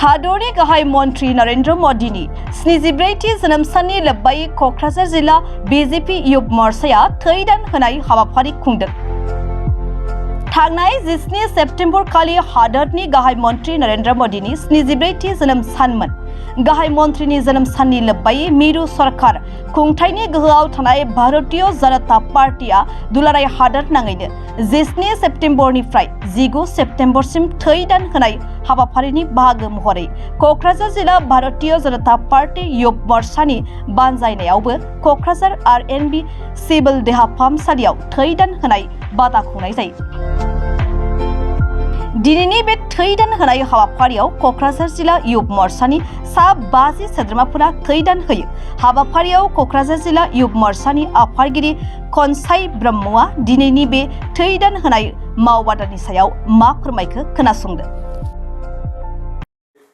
हादरनि गाहाय मन्त्री नरेन्द्र मदिनि 74थि जोनोम साननि लोब्बायै क'क्राझार जिल्ला बीजेपी युथ मोर्चाया थैदान होनाय हाबाफारि खुंदों। थांनाय 17 सेप्तेम्बर खालि हादरनि गाहाय मन्त्री नरेन्द्र मदिनि 74थि जोनोम सानमोन। गाहाय मन्त्रीनि जोनोम साननि लोब्बायै मिरु सरकार खुंथायनि गोहोआव थानाय भारतीय जनता पार्टीआ दुलाराय हादर नाङैनो 17 सेप्तेम्बरनिफ्राय 19 सेप्तेम्बरसिम थैदान होनाय हाबाफारिनि बाहागो महरै क'क्राझार जिल्ला Bharatiya Janata party youth मोर्चानि बानजायनायावबो Kokrajhar आर.एन.बी. Civil देहा फाहामसालियाव थैदान होनाय बादा खुंनाय जायो। दिनैनि बे थैदान होनाय हाबाफारियाव क'क्राझार जिल्ला युथ मोर्चानि सा 50 सोद्रोमाफोरा थैदान होयो। हाबाफारियाव क'क्राझार जिल्ला युथ मोर्चानि आफादगिरि खनसाय ब्रह्मआ दिनैनि बे थैदान होनाय मावबादानि सायाव मा फोरमायखो खोनासंदो।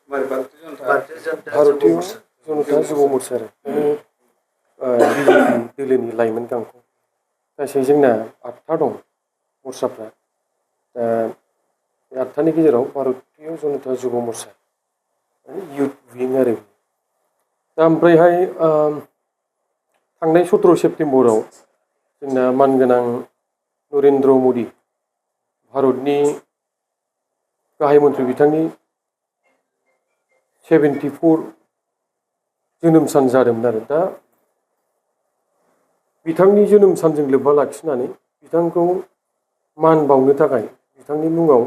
भारतीय जनता युवा मोर्चा बीजेपी दोलोनि लाइमोन गांखौ गासै जोंना 8था दं मोर्चाफ्रा। दा 8थानि गेजेराव भारतीय जनता युवा मोर्चा युथ विं आरो दा ओमफ्रायहाय थांनाय 17 सेप्तेम्बराव जोंना मानगोनां नरेन्द्र मदि भारतनि गाहाय मन्थ्रि बिथांनि 74 जोनोम सान जादोंमोन आरो दा बिथांनि जोनोम सानजों लोब्बा लाखिनानै बिथांखौ मान बावनो थाखाय बिथांनि मुङाव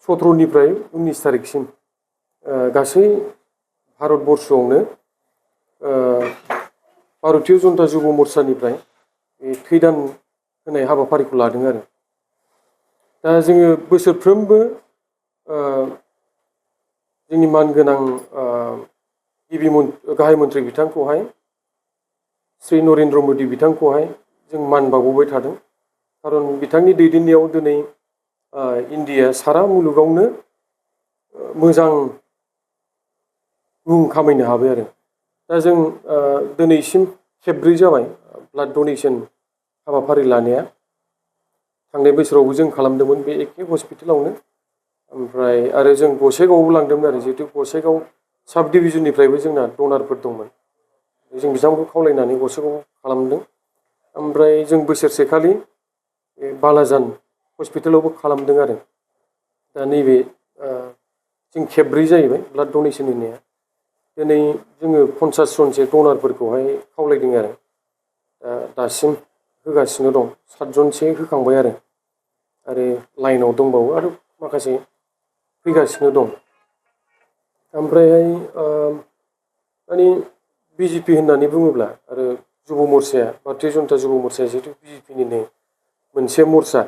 17निफ्राय 19 तारिखसिम गासै भारतबर्षआवनो भारतीय जनता युवा मोर्चानिफ्राय थैदान होनाय हाबाफारिखौ लादों आरो दा जोङो बोसोरफ्रोमबो जोंनि मानगोनां गाहाय मन्थ्रि बिथांखौहाय श्री नरेन्द्र मदि बिथांखौहाय जों मान बावबोबाय थादों। खारन बिथांनि दैदेननायाव दिनै इन्डिया सारा मुलुगावनो मोजां मुं खामायनो हाबाय आरो दा जों दिनैसिम खेबब्रै जाबाय ब्लाड डनेसन हाबाफारि लानाया। थांनाय बोसोरावबो जों खालामदोंमोन बे एखे हस्पिटालावनो। ओमफ्राय आरो जों गसाइगावआवबो लांदोंमोन आरो जिहेतु गसाइगाव साब डिभिजननिफ्रायबो जोंना डनारफोर दंमोन। जों बिथांमोनखौ खावलायनानै गसाइगावआव खालामदों। ओमफ्राय जों बोसोरसेखालि बालाजान हस्पिटालावबो खालामदों आरो दा नैबे जों खेबब्रै जाहैबाय ब्लाड डनेसन होनाया। दिनै जोङो 50 जनसो डनारफोरखौहाय खावलायदों आरो दासिम होगासिनो दं। 7 जनसो होखांबाय आरो लाइनाव दंबावो आरो माखासे फैगासिनो दं। ओमफ्रायहाय माने बीजेपी होननानै बुङोब्ला आरो युवा मोर्चाया भारतीय जनता युवा मोर्चाया जिहेतु बीजेपीनिनो मोनसे मोर्चा।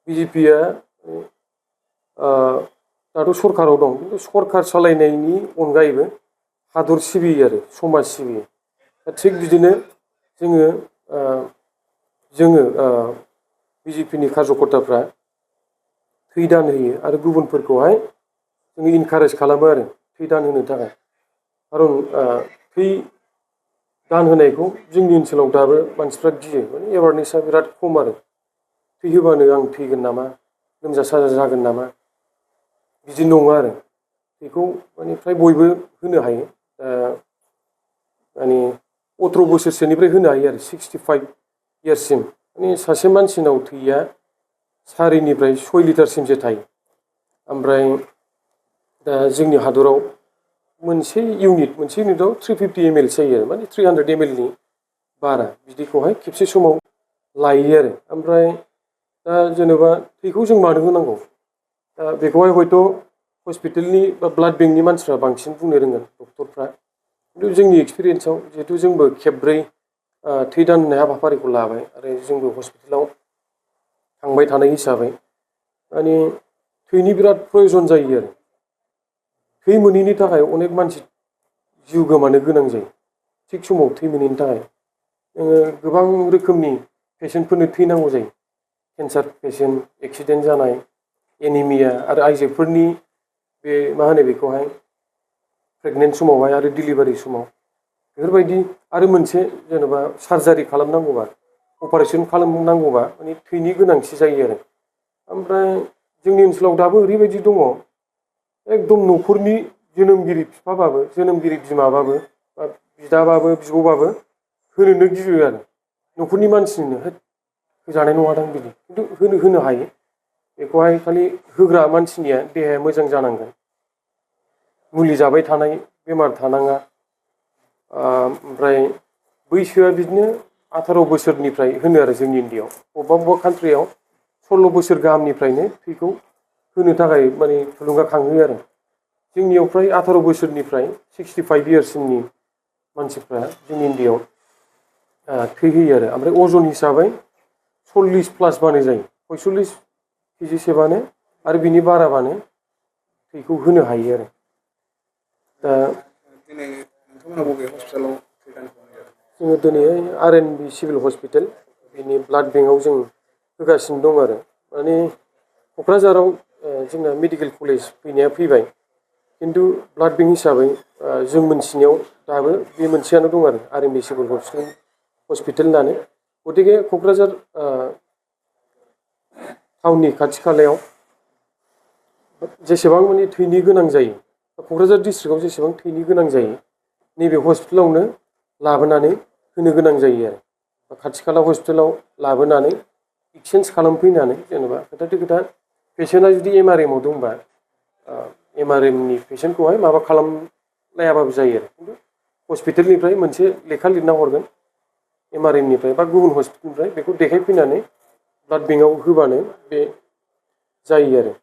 बीजेपीया दाथ' सरकाराव दं खिन्थु सरकार सालायनायनि अनगायैबो हादर सिबियो आरो समाज सिबियो। दा थिग बिदिनो जोङो बीजेपीनि कार्यकर्ताफ्रा थैदान होयो आरो गुबुनफोरखौहाय जोङो इनकारेज खालामो आरो थैदान होनो थाखाय। खारन थै दान होनायखौ जोंनि ओनसोलाव दाबो मानसिफ्रा गियो माने एवारनेसा बिराद खम आरो थै होबानो आं थैगोन नामा लोमजा साजा जागोन नामा बिदि नङा आरो बेखौ माने फ्राय बयबो होनो हायो। माने 18 बोसोरसोनिफ्राय होनो हायो आरो 65 इयार्ससिम माने सासे मानसिनाव थैया 4निफ्राय 6 लिटारसिमसो थायो। ओमफ्राय दा जोंनि हादराव मोनसे इउनिटआव 350 ml जायो आरो माने 300 ml नि बारा बिदिखौहाय खेबसे समाव लायो आरो। ओमफ्राय दा जेनेबा थैखौ जों मानो होनांगौ दा बेखौहाय हयथ' हस्पिटालनि बा ब्लाड बेंकनि मानसिफ्रा बांसिन बुंनो रोंगोन डक्टरफ्रा। खिन्थु जोंनि एक्सपिरियेन्सआव जिहेतु जोंबो खेबब्रै थैदान होनाय हाबाफारिखौ लाबाय आरो जोंबो हस्पिटालाव थांबाय थानाय हिसाबै माने थैनि बिराद प्रयजन जायो आरो थै मोनैनि थाखाय अनेक मानसि जिउ गोमानो गोनां जायो। थिग समाव थै मोनैनि थाखाय गोबां रोखोमनि पेसेन्टफोरनो थै नांगौ जायो। केन्सार पेसेन्ट, एक्सिडेन्ट जानाय, एनिमिया आरो आइजोफोरनि बे मा होनो बेखौहाय प्रेगनेन्ट समावहाय आरो डिलिभारि समाव बेफोरबायदि आरो मोनसे जेनेबा सार्जारि खालामनांगौबा अपारेसन खालामनांगौबा माने थैनि गोनांथि जायो आरो। ओमफ्राय जोंनि ओनसोलाव दाबो ओरैबायदि दङ एकदम न'खरनि जोनोमगिरि बिफाबाबो जोनोमगिरि बिमाबाबो बा बिदाबाबो बिब'बाबो होनोनो गियो आरो न'खरनि मानसिनो होजानाय नङादां बिदि खिन्थु होनो हायो बेखौहाय खालि होग्रा मानसिनिया देहाया मोजां जानांगोन मुलि जाबाय थानाय बेमार थानाङा ओमफ्राय बैसोआ बिदिनो 18 बोसोरनिफ्राय होनो आरो जोंनि इण्डियाआव बबेबा कान्ट्रियाव 16 बोसोर गाहामनिफ्रायनो थैखौ होनो थाखाय माने थुलुंगाखांहोयो आरो जोंनियाव फ्राय 18 बोसोरनिफ्राय 65 इयार्ससिमनि मानसिफ्रा जोंनि इण्डियाआव थै होयो आरो ओमफ्राय अजन हिसाबै 40 प्लास बानो जायो 45 केजि सोबानो आरो बिनि बाराबानो थैखौ होनो हायो आरो दा दिनै नोंथांमोना बबे हस्पिटालाव जोङो दिनैहाय RNB सिभिल हस्पिटाल बिनि ब्लाड बेंकआव जों होगासिनो दं आरो माने क'क्राझाराव जोंना मेडिकेल कलेज फैनाया फैबाय खिन्थु ब्लाड बेंक हिसाबै जों मोनथिनायाव दाबो बे मोनसेयानो दं आरो RNB सिभिल हस्पिटाल होननानै गतिके क'क्राझार टाउननि खाथि खालायाव जेसेबां माने थैनि गोनां जायो क'क्राझार डिस्ट्रिक्टआव जेसेबां थैनि गोनां जायो नैबे हस्पिटालावनो लाबोनानै होनो गोनां जायो आरो खाथि खाला हस्पिटालाव लाबोनानै एक्सचेन्ज खालामफैनानै जेनेबा खोथा पेसेन्टआ जुदि MRMआव दंबा MRMनि पेसेन्टखौहाय माबा खालामलायाबाबो जायो आरो खिन्थु हस्पिटालनिफ्राय मोनसे लेखा लिरना हरगोन MRMनिफ्राय बा गुबुन हस्पिटालनिफ्राय बेखौ देखायफैनानै ब्लाड बेंकआव होबानो बे जायो आरो